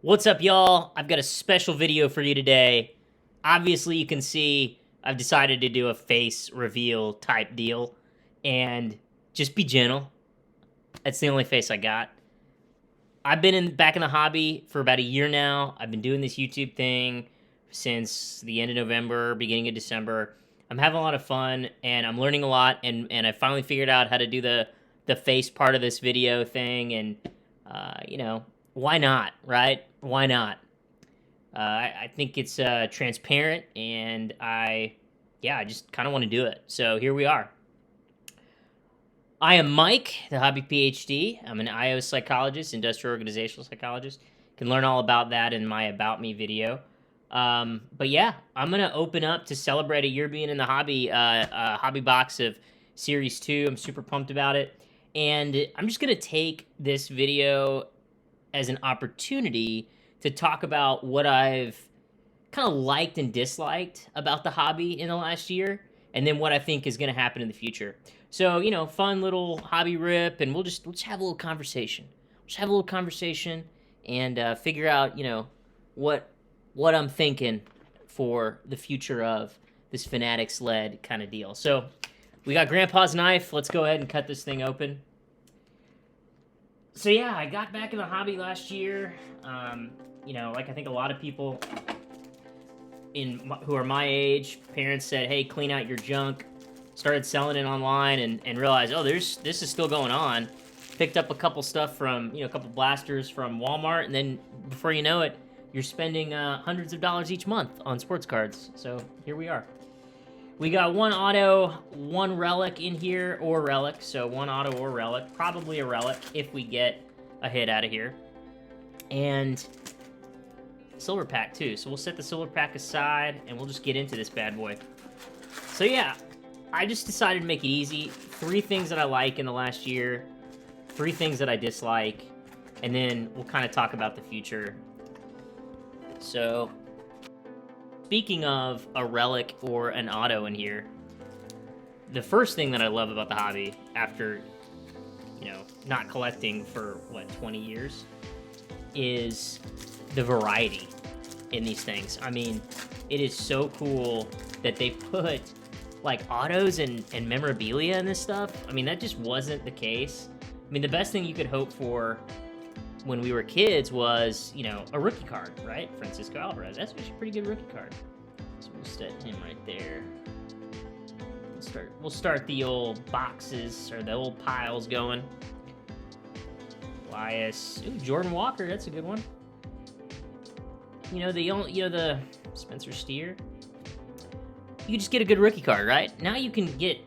What's up, y'all? I've got a special video for you today. Obviously, you can see I've decided to do a face reveal type deal, and just be gentle. That's the only face I got. I've been back in the hobby for about a year now. I've been doing this YouTube thing since the end of November, beginning of December. I'm having a lot of fun, and I'm learning a lot, and I finally figured out how to do the face part of this video thing, and why not, right? Why not? I think it's transparent, and I just kind of want to do it. So here we are. I am Mike, the Hobby PhD. I'm an IO psychologist, industrial organizational psychologist. You can learn all about that in my About Me video. But yeah, I'm going to open up to celebrate a year being in the hobby, hobby box of Series 2. I'm super pumped about it. And I'm just going to take this video as an opportunity to talk about what I've kind of liked and disliked about the hobby in the last year, and then what I think is going to happen in the future. So, fun little hobby rip, and let's have a little conversation. Just have a little conversation and figure out, what I'm thinking for the future of this fanatics-led kind of deal. So, we got Grandpa's knife. Let's go ahead and cut this thing open. So yeah, I got back in the hobby last year. Like I think a lot of people who are my age, parents said, "Hey, clean out your junk." Started selling it online and realized, oh, this is still going on. Picked up a couple stuff from, a couple blasters from Walmart, and then before you know it, you're spending hundreds of dollars each month on sports cards. So here we are. We got one auto, one relic in here, or relic. So one auto or relic. Probably a relic if we get a hit out of here. And silver pack too. So we'll set the silver pack aside and we'll just get into this bad boy. So yeah, I just decided to make it easy. 3 things that I like in the last year. 3 things that I dislike. And then we'll kind of talk about the future. So speaking of a relic or an auto in here, the first thing that I love about the hobby, after, not collecting for, 20 years, is the variety in these things. I mean, it is so cool that they put, autos and memorabilia in this stuff. I mean, that just wasn't the case. I mean, the best thing you could hope for when we were kids was, a rookie card, right? Francisco Alvarez. That's actually a pretty good rookie card. So we'll set him right there. We'll start the old boxes, or the old piles going. Elias. Ooh, Jordan Walker. That's a good one. The Spencer Steer. You can just get a good rookie card, right? Now you can get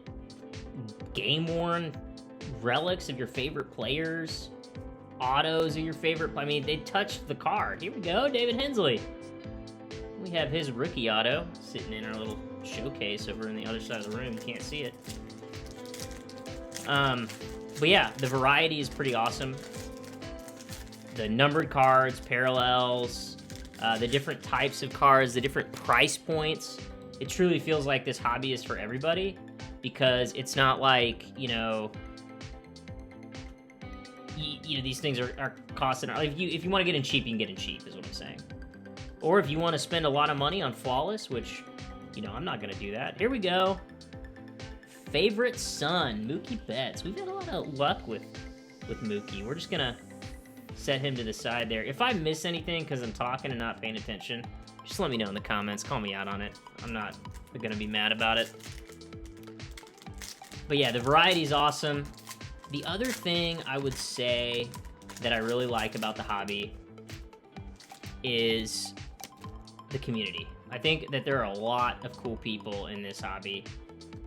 game-worn relics of your favorite players. Autos of your favorite. I mean, they touched the card. Here we go, David Hensley. We have his rookie auto sitting in our little showcase over on the other side of the room. You can't see it. But yeah, the variety is pretty awesome. The numbered cards, parallels, the different types of cards, the different price points. It truly feels like this hobby is for everybody, because it's not like, these things are costing. Like if you want to get in cheap, you can get in cheap, is what I'm saying. Or if you want to spend a lot of money on Flawless, which, I'm not going to do that. Here we go. Favorite son, Mookie Betts. We've had a lot of luck with Mookie. We're just going to set him to the side there. If I miss anything because I'm talking and not paying attention, just let me know in the comments. Call me out on it. I'm not going to be mad about it. But yeah, the variety is awesome. The other thing I would say that I really like about the hobby is the community. I think that there are a lot of cool people in this hobby,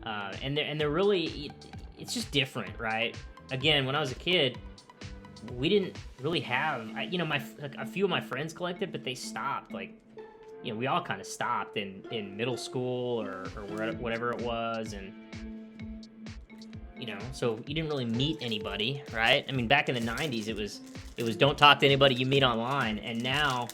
and they're really, it's just different, right? Again, when I was a kid, we didn't really have, a few of my friends collected, but they stopped. We all kind of stopped in middle school or whatever it was, and so you didn't really meet anybody, right? I mean, back in the 90s, it was don't talk to anybody you meet online, and now,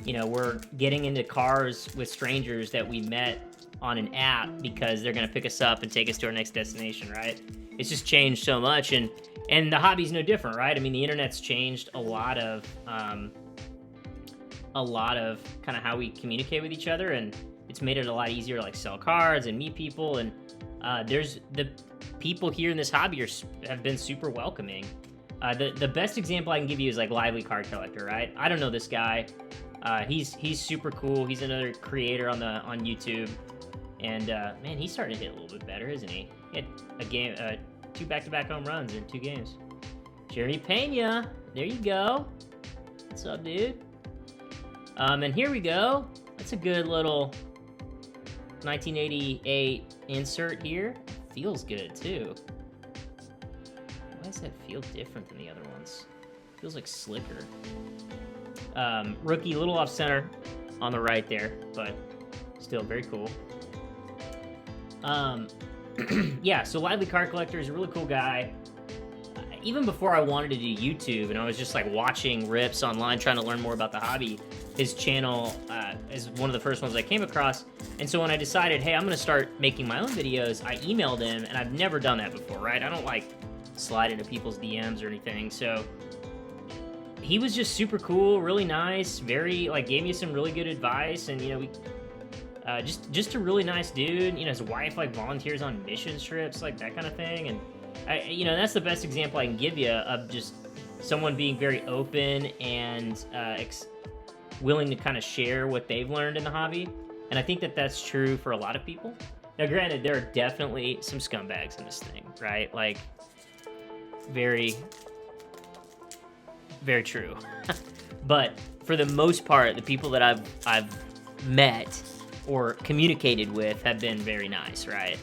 we're getting into cars with strangers that we met on an app because they're going to pick us up and take us to our next destination, right? It's just changed so much, and the hobby's no different, right? I mean, the internet's changed a lot of a lot of kind of how we communicate with each other, and it's made it a lot easier to like sell cards and meet people. And there's the people here in this hobby have been super welcoming. The best example I can give you is like Lively Card Collector, right? I don't know this guy. He's super cool. He's another creator on YouTube, and man, he's starting to hit a little bit better, isn't he? He had a game, 2 back-to-back home runs in 2 games. Jeremy Pena, there you go. What's up, dude? And here we go. That's a good little 1988 insert here. Feels good too. Why does that feel different than the other ones? Feels like slicker. Rookie, a little off center on the right there, but still very cool. Yeah, so Lively Card Collector is a really cool guy. Even before I wanted to do YouTube, and I was just like watching rips online, trying to learn more about the hobby, his channel is one of the first ones I came across. And so when I decided, hey, I'm going to start making my own videos, I emailed him, and I've never done that before, right? I don't like slide into people's DMs or anything. So he was just super cool, really nice, very like gave me some really good advice, and you know, we just a really nice dude. You know, his wife like volunteers on mission trips, like that kind of thing. And you know, that's the best example I can give you of just someone being very open and willing to kind of share what they've learned in the hobby. And I think that that's true for a lot of people. Now, granted, there are definitely some scumbags in this thing, right? Like, very, very true. But for the most part, the people that I've met or communicated with have been very nice, right?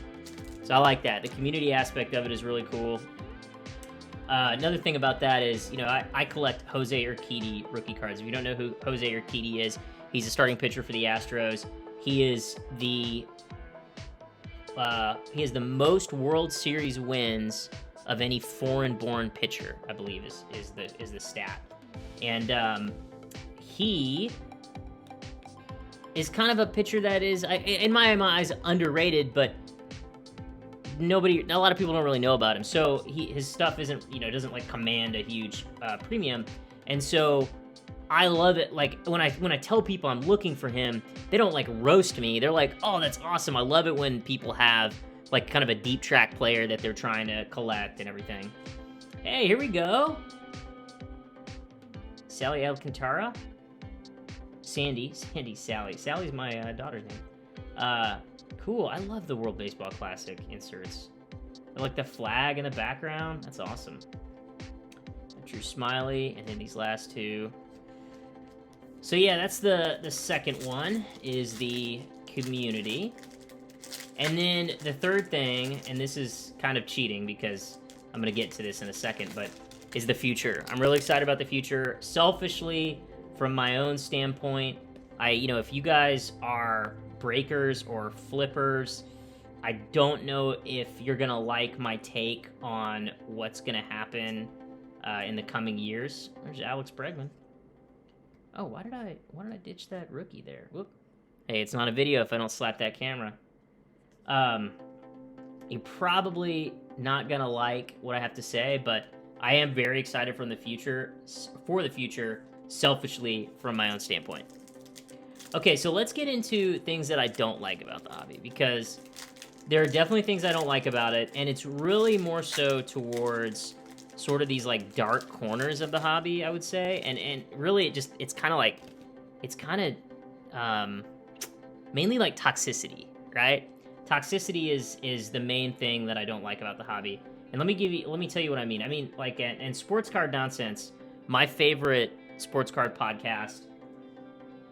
So I like that. The community aspect of it is really cool. Another thing about that is, you know, I collect Jose Urquidy rookie cards. If you don't know who Jose Urquidy is, he's a starting pitcher for the Astros. He is the most World Series wins of any foreign-born pitcher, I believe is the stat. And he is kind of a pitcher that is, in my eyes, underrated, but a lot of people don't really know about him. So his stuff isn't, you know, doesn't like command a huge premium. And so I love it. Like when I tell people I'm looking for him, they don't like roast me. They're like, "Oh, that's awesome. I love it when people have like kind of a deep track player that they're trying to collect and everything." Hey, here we go. Sally Alcantara. Sally. Sally's my daughter's name. Cool. I love the World Baseball Classic inserts. I like the flag in the background. That's awesome. Drew Smiley, and then these last two. So yeah, that's the second one, is the community. And then the third thing, and this is kind of cheating because I'm going to get to this in a second, but is the future. I'm really excited about the future. Selfishly, from my own standpoint, if you guys are breakers or flippers, I don't know if you're gonna like my take on what's gonna happen in the coming years. There's Alex Bregman. Oh, why did I ditch that rookie there? Whoop. Hey, it's not a video if I don't slap that camera. You're probably not gonna like what I have to say, but I am very excited for the future, selfishly from my own standpoint. Okay, so let's get into things that I don't like about the hobby, because there are definitely things I don't like about it, and it's really more so towards sort of these like dark corners of the hobby, I would say, and really it's kind of mainly like toxicity, right? Toxicity is the main thing that I don't like about the hobby. And let me tell you what I mean. I mean, like, and Sports Card Nonsense, my favorite sports card podcast,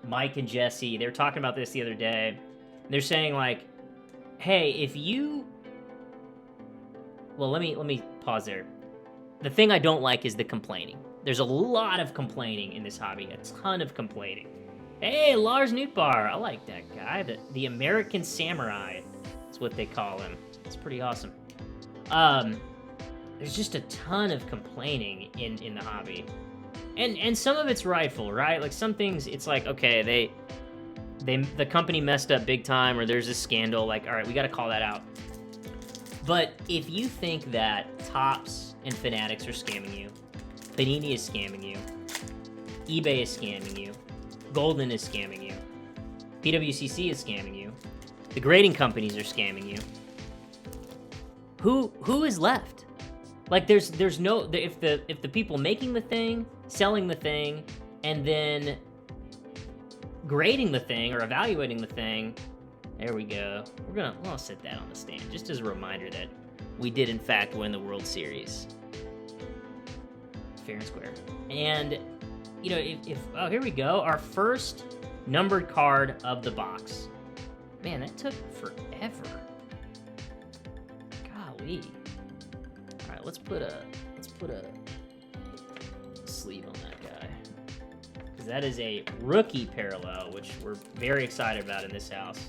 Mike and Jesse, they were talking about this the other day. They're saying like, hey, let me pause there. The thing I don't like is the complaining. There's a lot of complaining in this hobby, a ton of complaining. Hey, Lars Nootbaar, I like that guy. The American Samurai is what they call him. It's pretty awesome. There's just a ton of complaining in the hobby. And some of it's rightful, right? Like some things, it's like, okay, the company messed up big time, or there's a scandal, like, all right, we got to call that out. But if you think that Topps and Fanatics are scamming you, Panini is scamming you, eBay is scamming you, Golden is scamming you. PWCC is scamming you. The grading companies are scamming you. Who is left? Like there's no, if the people making the thing, selling the thing, and then grading the thing or evaluating the thing, there we go. We'll set that on the stand just as a reminder that we did in fact win the World Series. Fair and square. And you know, if oh, here we go, our first numbered card of the box. Man, that took forever. Golly. All right, let's put a sleeve on that guy, because that is a rookie parallel, which we're very excited about in this house.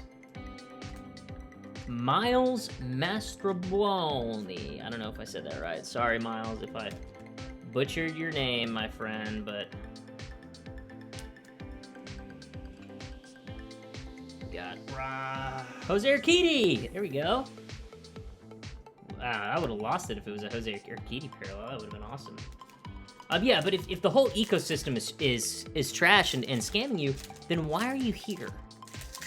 Miles Mastrobuoni. I don't know if I said that right. Sorry, Miles, if I butchered your name, my friend, but got Jose Urquidy. There we go. I would have lost it if it was a Jose Urquidy parallel. That would have been awesome. Yeah, but if the whole ecosystem is trash and scamming you, then why are you here?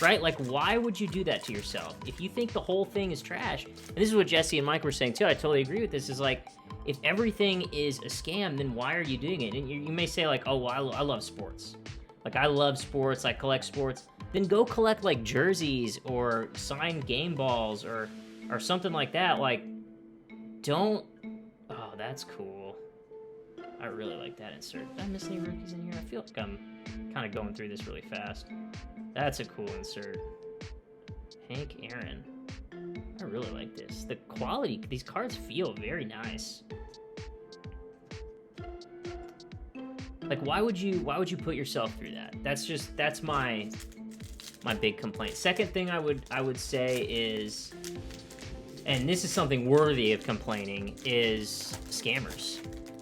Right? Like, why would you do that to yourself? If you think the whole thing is trash, and this is what Jesse and Mike were saying too, I totally agree with this, is like, if everything is a scam, then why are you doing it? And you may say like, oh, well, I love sports. Like, I love sports, I collect sports. Then go collect like jerseys or signed game balls or something like that. Like, don't, oh, that's cool. I really like that insert. Did I miss any rookies in here? I feel like I'm kind of going through this really fast. That's a cool insert. Hank Aaron. I really like this. The quality, these cards feel very nice. Like, why would you put yourself through that? That's my big complaint. Second thing I would say is, and this is something worthy of complaining, is scammers.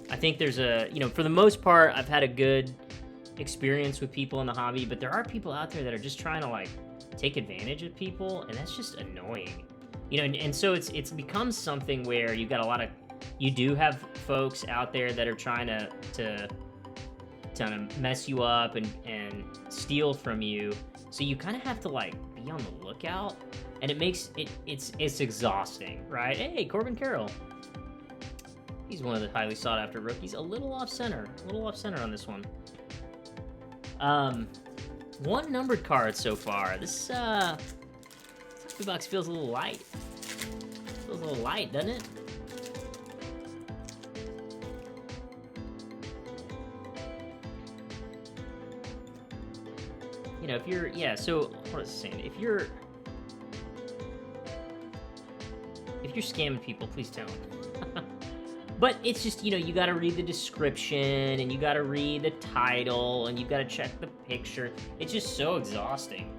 I think there's a, you know, for the most part, I've had a good experience with people in the hobby, but there are people out there that are just trying to like take advantage of people, and that's just annoying. You know, and so it's become something where you got a lot of, you do have folks out there that are trying to mess you up and steal from you. So you kind of have to like be on the lookout, and it makes it's exhausting, right? Hey, Corbin Carroll. He's one of the highly sought after rookies. A little off center on this one. One numbered card so far. This box feels a little light. Feels a little light, doesn't it? You know, if you're, yeah, so what is it saying? If you're scamming people, please tell them. But it's just, you know, you got to read the description, and you got to read the title, and you got to check the picture. It's just so exhausting.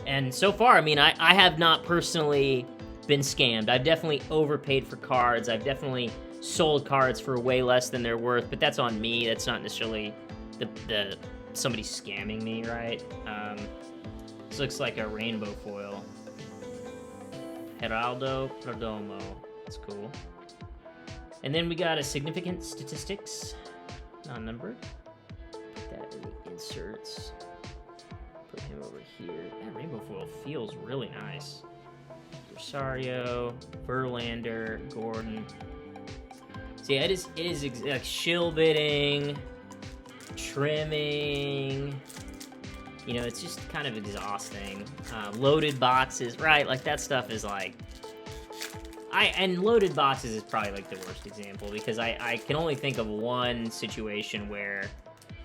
And so far, I mean, I have not personally been scammed. I've definitely overpaid for cards. I've definitely sold cards for way less than they're worth, but that's on me. That's not necessarily the somebody scamming me, right? This looks like a rainbow foil. Geraldo Perdomo. That's cool. And then we got a significant statistics, non-numbered. Put that in the inserts. Put him over here. That rainbow foil feels really nice. Rosario, Verlander, Gordon. So yeah, it is like shill bitting, trimming. You know, it's just kind of exhausting. Loaded boxes, right? Like that stuff is like. And loaded boxes is probably like the worst example, because I can only think of one situation where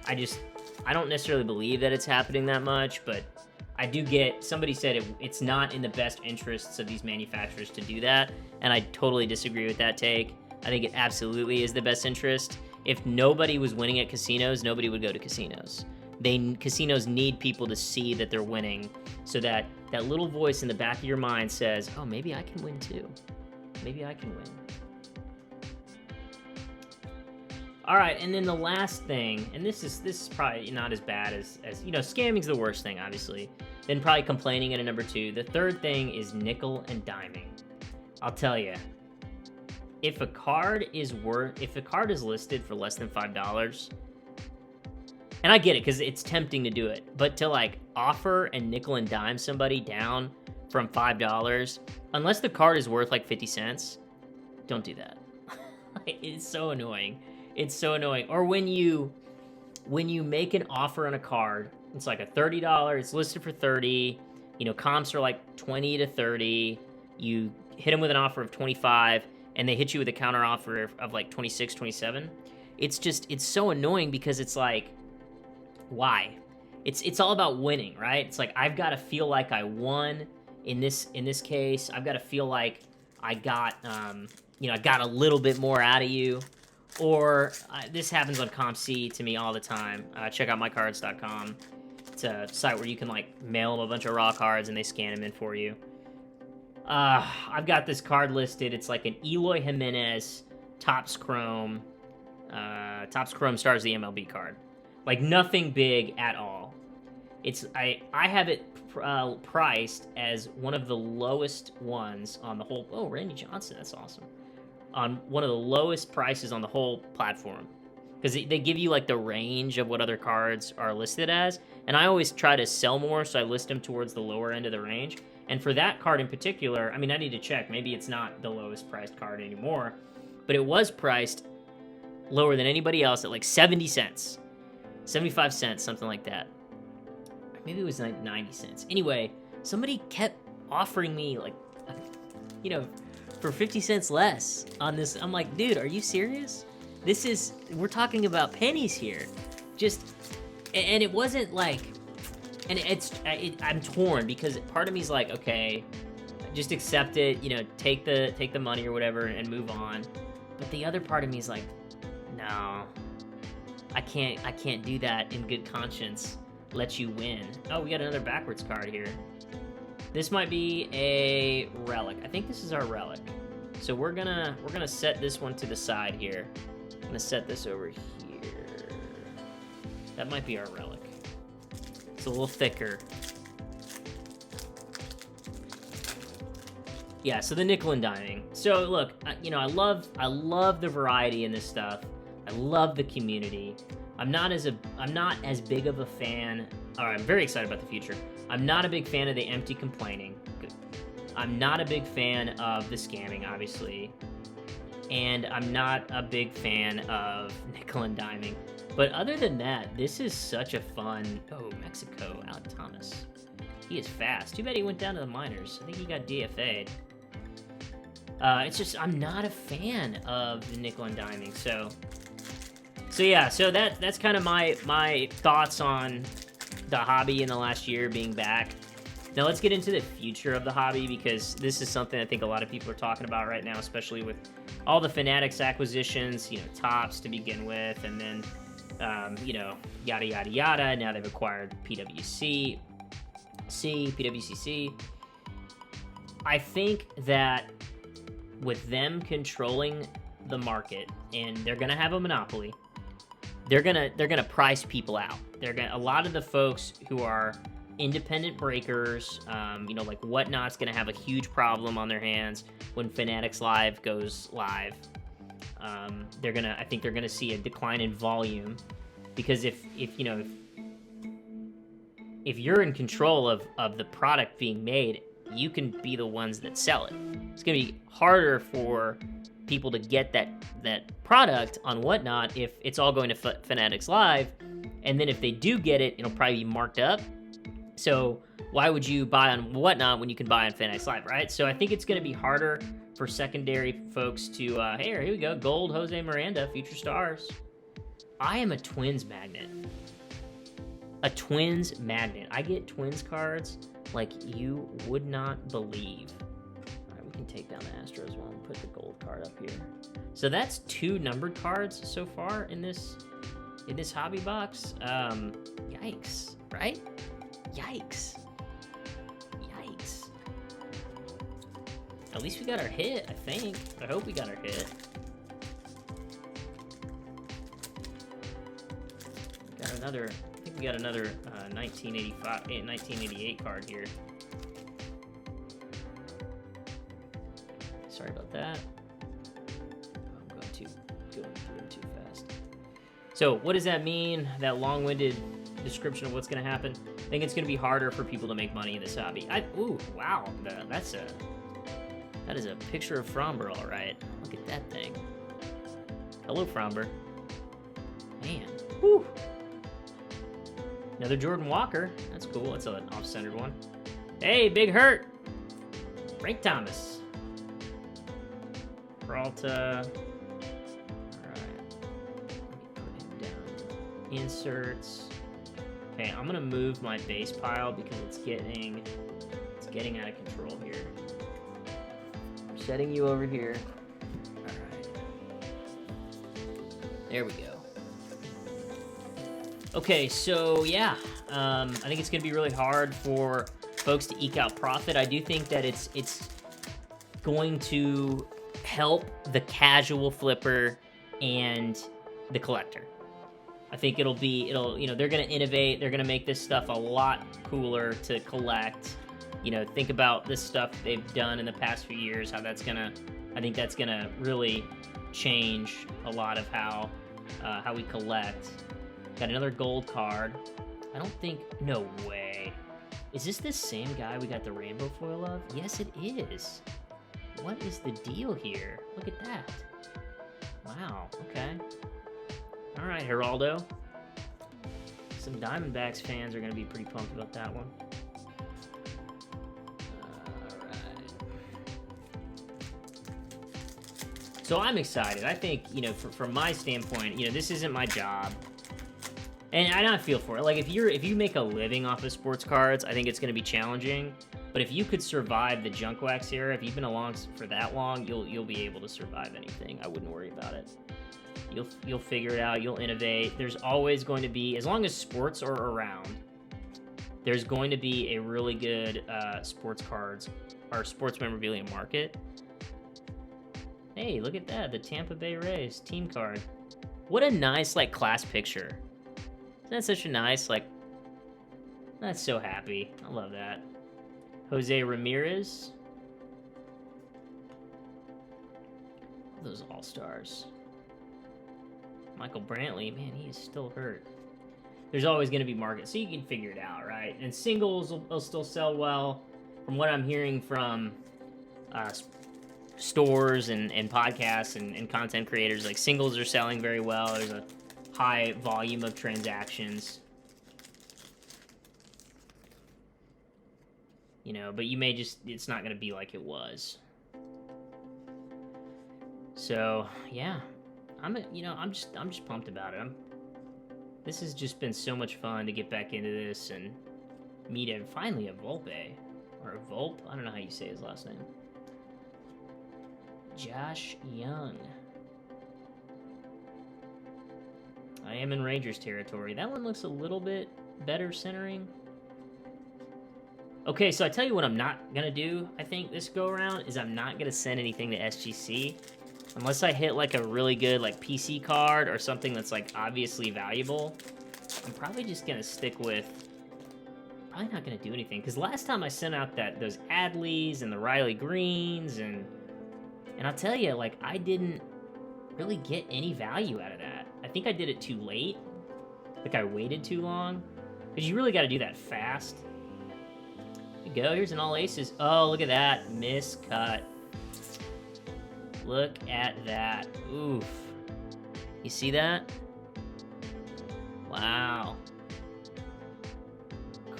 I don't necessarily believe that it's happening that much, but I do get, somebody said it's not in the best interests of these manufacturers to do that, and I totally disagree with that take. I think it absolutely is the best interest. If nobody was winning at casinos, nobody would go to casinos. Casinos need people to see that they're winning, so that little voice in the back of your mind says, oh, maybe I can win too. Maybe I can win. All right, and then the last thing, and this is probably not as bad as you know, scamming's the worst thing, obviously. Then probably complaining at a number 2. The third thing is nickel and diming. I'll tell you, if a card is listed for less than $5, And I get it, because it's tempting to do it. But to, like, offer and nickel and dime somebody down from $5, unless the card is worth, like, 50 cents, don't do that. It's so annoying. It's so annoying. Or when you make an offer on a card, it's like a $30, it's listed for 30, you know, comps are like 20 to 30, you hit them with an offer of 25, and they hit you with a counter offer of like 26, 27. It's so annoying, because it's like, why? It's all about winning, right? It's like, I've got to feel like I won in this case. I've got to feel like I got, you know, I got a little bit more out of you. Or this happens on CompC to me all the time. Check out mycards.com. It's a site where you can, like, mail them a bunch of raw cards and they scan them in for you. I've got this card listed. It's like an Eloy Jimenez Topps Chrome. Topps Chrome Stars the MLB card. Like, nothing big at all. I have it priced as one of the lowest ones on the whole. Oh, Randy Johnson, that's awesome. On one of the lowest prices on the whole platform, because they give you like the range of what other cards are listed as, and I always try to sell more, so I list them towards the lower end of the range. And for that card in particular, I mean, I need to check, maybe it's not the lowest priced card anymore, but it was priced lower than anybody else at like 70 cents, 75 cents, something like that. Maybe it was like 90 cents. Anyway, somebody kept offering me, like, you know, for 50 cents less on this. I'm like, dude, are you serious? We're talking about pennies here. And it wasn't like, and I'm torn, because part of me's like, okay, just accept it, you know, take the money or whatever and move on. But the other part of me is like, no, I can't do that in good conscience. Let you win. Oh, we got another backwards card here. This might be a relic. I think this is our relic. So we're gonna set this one to the side here. I'm gonna set this over here. That might be our relic. It's a little thicker. Yeah, so the nickel and diming. So look, you know, I love the variety in this stuff. I love the community. I'm not as big of a fan, or I'm very excited about the future. I'm not a big fan of the empty complaining. I'm not a big fan of the scamming, obviously. And I'm not a big fan of nickel and diming. But other than that, this is such a fun... Oh, Mexico, Alec Thomas. He is fast. Too bad he went down to the minors. I think he got DFA'd. It's just, I'm not a fan of the nickel and diming. So yeah, so that's kind of my thoughts on the hobby in the last year being back. Now let's get into the future of the hobby, because this is something I think a lot of people are talking about right now, especially with all the Fanatics acquisitions, you know, Topps to begin with, and then, you know, yada, yada, yada. Now they've acquired PWCC. I think that with them controlling the market, and they're going to have a monopoly, they're gonna price people out. A lot of the folks who are independent breakers, you know, like Whatnot's gonna have a huge problem on their hands when Fanatics Live goes live. I think they're gonna see a decline in volume, because if you know, if you're in control of the product being made, you can be the ones that sell it. It's gonna be harder for people to get that product on Whatnot if it's all going to Fanatics Live, and then if they do get it, it'll probably be marked up. So why would you buy on Whatnot when you can buy on Fanatics Live, right? So I think it's going to be harder for secondary folks to, hey, here we go, gold, Jose Miranda, future stars. I am a Twins magnet. A Twins magnet. I get Twins cards like you would not believe. Can take down the Astros one and put the gold card up here. So that's 2 numbered cards so far in this hobby box. Yikes, right? Yikes. At least we got our hit, I think. I hope we got our hit. I think we got another 1988 card here. Sorry about that. I'm going through them too fast. So what does that mean? That long-winded description of what's going to happen? I think it's going to be harder for people to make money in this hobby. Ooh, wow, that is a picture of Fromber, all right. Look at that thing. Hello, Fromber. Man, whew. Another Jordan Walker. That's cool. That's an off-centered one. Hey, Big Hurt. Frank Thomas. Peralta. All right. Let me put him down. Inserts. Okay, I'm gonna move my base pile because it's getting out of control here. I'm setting you over here. All right. There we go. Okay, so yeah, I think it's going to be really hard for folks to eke out profit. I do think that it's going to help the casual flipper and the collector. I think it'll they're going to innovate. They're going to make this stuff a lot cooler to collect. You know, think about this stuff they've done in the past few years, I think that's going to really change a lot of how we collect. Got another gold card. I don't think... No way. Is this the same guy we got the rainbow foil of? Yes, it is. What is the deal here? Look at that. Wow, okay. Alright, Geraldo. Some Diamondbacks fans are going to be pretty pumped about that one. Alright. So I'm excited. I think, you know, from my standpoint, you know, this isn't my job. And I don't feel for it. Like, if you make a living off of sports cards, I think it's going to be challenging. But if you could survive the junk wax era, if you've been along for that long, you'll be able to survive anything. I wouldn't worry about it. You'll figure it out. You'll innovate. There's always going to be, as long as sports are around, there's going to be a really good sports cards or sports memorabilia market. Hey, look at that, the Tampa Bay Rays team card. What a nice like class picture. Isn't that such a nice, like, that's so happy. I love that. Jose Ramirez. Those all-stars. Michael Brantley, man, he is still hurt. There's always going to be markets, so you can figure it out, right? And singles will still sell well. From what I'm hearing from stores and podcasts and content creators, like, singles are selling very well. There's a high volume of transactions, you know, but you may just, it's not going to be like it was. So yeah, I'm just pumped about it. This has just been so much fun to get back into this and meet finally a Volpe or a Volpe. I don't know how you say his last name. Josh Young. I am in Rangers territory. That one looks a little bit better centering. Okay, so I tell you what I'm not going to do, I think, this go-around, is I'm not going to send anything to SGC. Unless I hit, like, a really good, like, PC card or something that's, like, obviously valuable. I'm probably just going to stick with... Probably not going to do anything. Because last time I sent out those Adleys and the Riley Greens, and I'll tell you, like, I didn't really get any value out of that. I think I did it too late. Like, I waited too long. Because you really got to do that fast. There you go. Here's an all aces. Oh, look at that. Miscut. Look at that. Oof. You see that? Wow.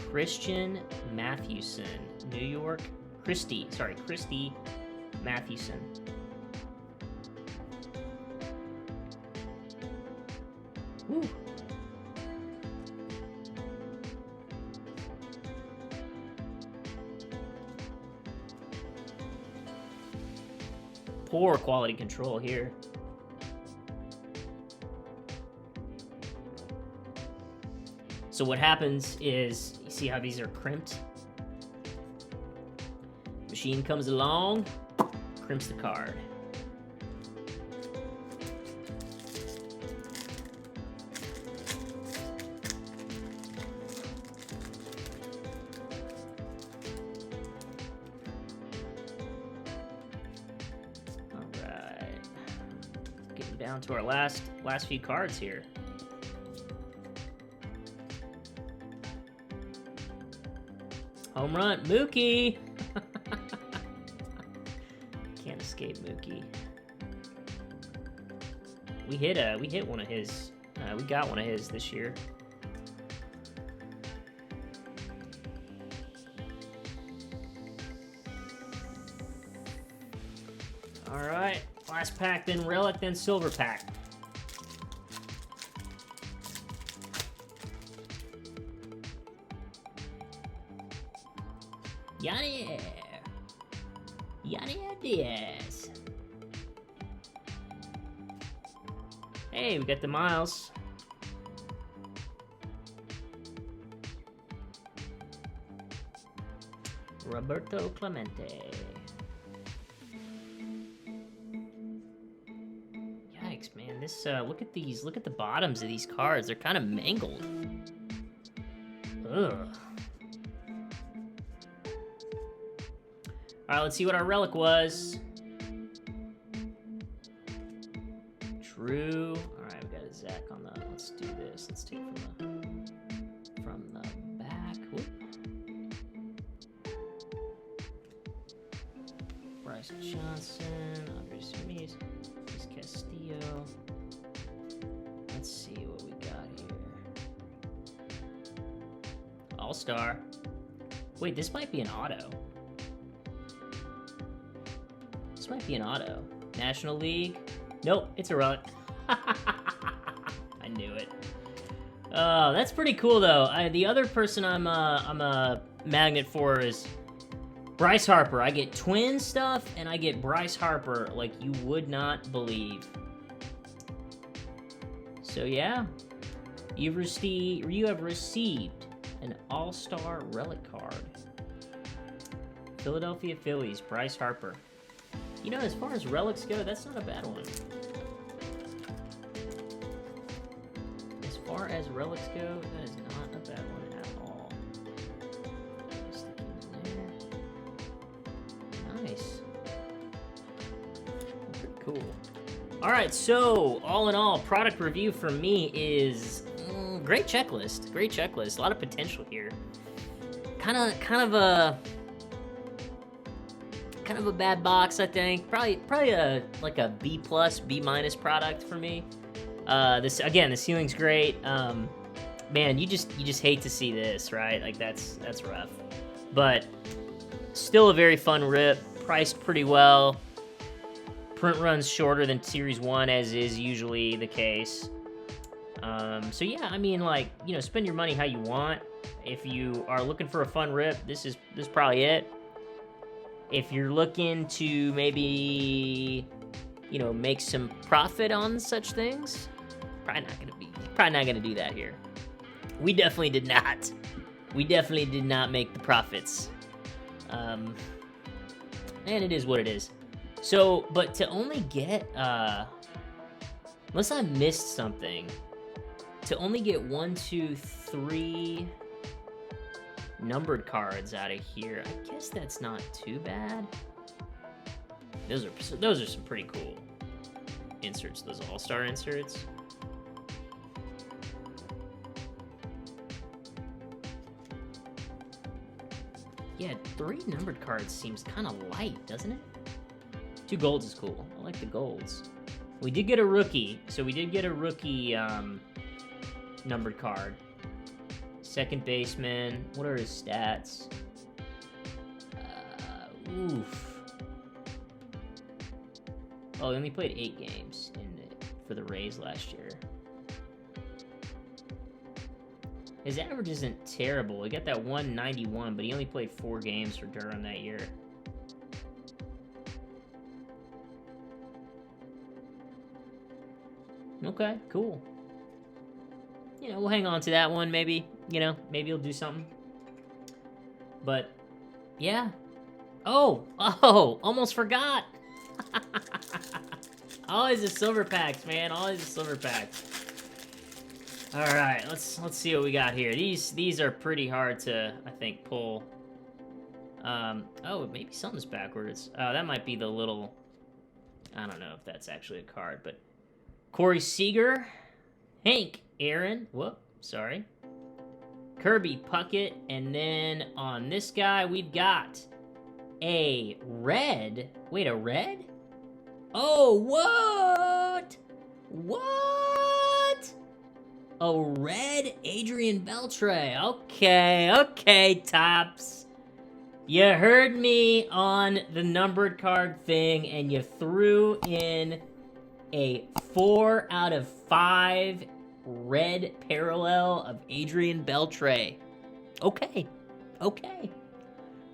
Christian Mathewson. New York. Christy Mathewson. Woo. Poor quality control here. So what happens is, you see how these are crimped? Machine comes along, crimps the card. Down to our last few cards here. Home run, Mookie. Can't escape Mookie. We hit one of his. We got one of his this year. All right, last pack, then relic, then silver pack. Yanni Diaz. Hey, we got the Miles. Roberto Clemente. Yikes, man. This, look at these. Look at the bottoms of these cards. They're kind of mangled. Ugh. Alright, let's see what our relic was. True. Alright, we got a Zach on the... Let's do this. Let's take from the back. Whoop. Bryce Johnson. Andres Sumis. Luis Castillo. Let's see what we got here. All-Star. Wait, this might be an auto. This might be an auto. National League. Nope, it's a relic. I knew it. Oh, that's pretty cool though. The other person I'm a magnet for is Bryce Harper. I get Twin stuff and I get Bryce Harper like you would not believe. So yeah, you have received an All-Star relic card. Philadelphia Phillies, Bryce Harper. You know, as far as relics go, that's not a bad one. As far as relics go, that is not a bad one at all. Stick him in there. Nice. Pretty cool. Alright, so, all in all, product review for me is... great checklist. Great checklist. A lot of potential here. Kind of a bad box, I think. Probably a like a B+, B- product for me. This again, the ceiling's great. Man, you just hate to see this, right? Like that's rough. But still a very fun rip. Priced pretty well. Print runs shorter than Series 1, as is usually the case. So yeah, I mean, like, you know, spend your money how you want. If you are looking for a fun rip, this is probably it. If you're looking to maybe, you know, make some profit on such things, probably not gonna do that here. We definitely did not. We definitely did not make the profits. And it is what it is. So, but to only get, unless I missed something, to only get 1, 2, 3 numbered cards out of here, I guess that's not too bad. Those are some pretty cool inserts, those all-star inserts. Yeah, 3 numbered cards seems kind of light, doesn't it? 2 golds is cool. I like the golds. We did get a rookie, so we did get a rookie numbered card. Second baseman. What are his stats? Oof. Oh, he only played 8 games for the Rays last year. His average isn't terrible. He got that 191, but he only played 4 games for Durham that year. Okay, cool. You know, we'll hang on to that one, maybe. You know, maybe he'll do something. But, yeah. Oh, almost forgot. Always the silver packs, man. Always the silver packs. All right, let's see what we got here. These are pretty hard to, I think, pull. Oh, maybe something's backwards. Oh, that might be the little... I don't know if that's actually a card, but... Corey Seager. Hank Aaron. Whoop, sorry. Kirby Puckett. And then on this guy, we've got a red. Wait, a red? Oh, what? What? A red Adrian Beltre. Okay, Tops. You heard me on the numbered card thing, and you threw in a 4 out of 5 red parallel of Adrian Beltre. Okay,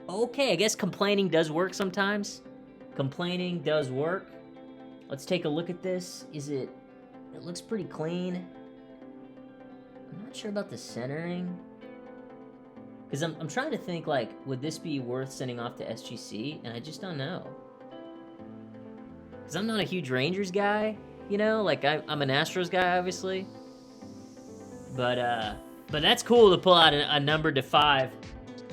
I guess complaining does work sometimes. Complaining does work. Let's take a look at this. It looks pretty clean. I'm not sure about the centering. Because I'm trying to think, like, would this be worth sending off to SGC? And I just don't know. Because I'm not a huge Rangers guy, you know? Like, I'm an Astros guy, obviously. But that's cool to pull out a numbered to 5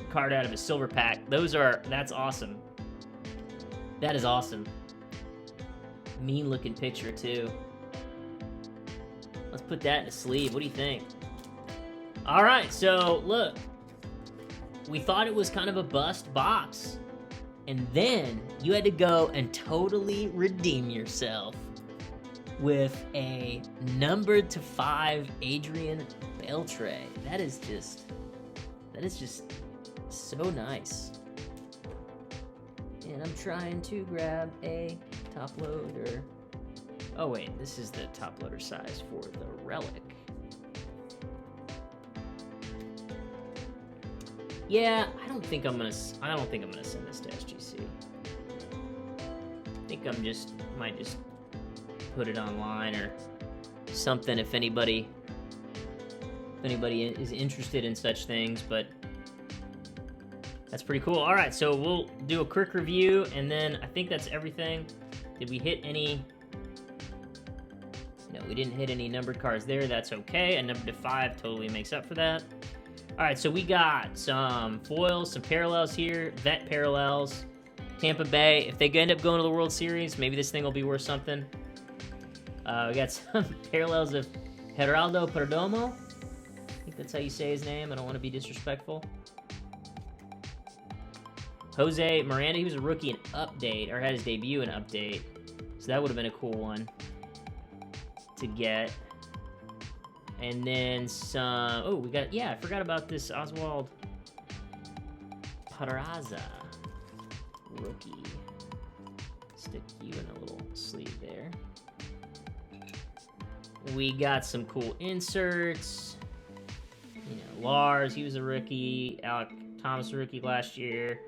card out of a silver pack. That's awesome. That is awesome. Mean looking picture too. Let's put that in a sleeve. What do you think? All right, so look. We thought it was kind of a bust box. And then you had to go and totally redeem yourself with a numbered to 5 Adrian Beltre. That is just so nice. And I'm trying to grab a top loader. Oh wait, this is the top loader size for the relic. Yeah, I don't think I'm gonna send this to SGC. I think might just put it online or something if anybody is interested in such things, but that's pretty cool. All right, so we'll do a quick review, and then I think that's everything. Did we hit any? No, we didn't hit any numbered cards there. That's okay. A number to 5 totally makes up for that. All right, so we got some foils, some parallels here, vet parallels. Tampa Bay, if they end up going to the World Series, maybe this thing will be worth something. We got some parallels of Geraldo Perdomo. I think that's how you say his name. I don't want to be disrespectful. Jose Miranda, he was a rookie in Update, or had his debut in Update. So that would have been a cool one to get. And then some... Oh, we got... Yeah, I forgot about this Oswald Peraza rookie. Stick you in a little sleeve there. We got some cool inserts. You know, Lars, he was a rookie. Alec Thomas, a rookie last year.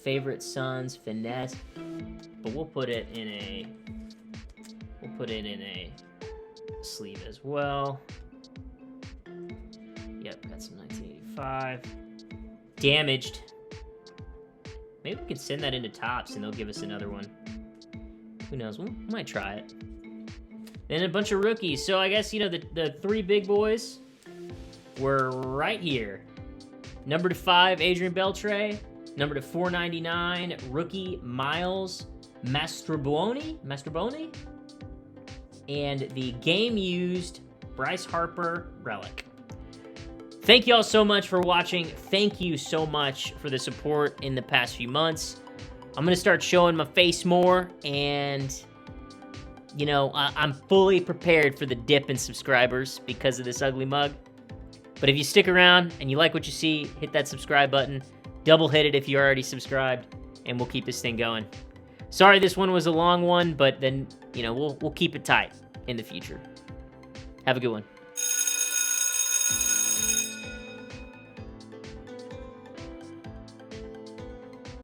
Favorite Sons, Finesse. But we'll put it in a sleeve as well. Yep, got some 1985. Damaged. Maybe we could send that into Tops and they'll give us another one. Who knows? We might try it. Then a bunch of rookies. So I guess, you know, the 3 big boys were right here. Number to 5, Adrian Beltre. Number to 499, rookie Miles Mastrobuoni. And the game-used Bryce Harper relic. Thank you all so much for watching. Thank you so much for the support in the past few months. I'm going to start showing my face more, and, you know, I'm fully prepared for the dip in subscribers because of this ugly mug. But if you stick around and you like what you see, hit that subscribe button. Double hit it if you're already subscribed, and we'll keep this thing going. Sorry this one was a long one, but then, you know, we'll keep it tight in the future. Have a good one.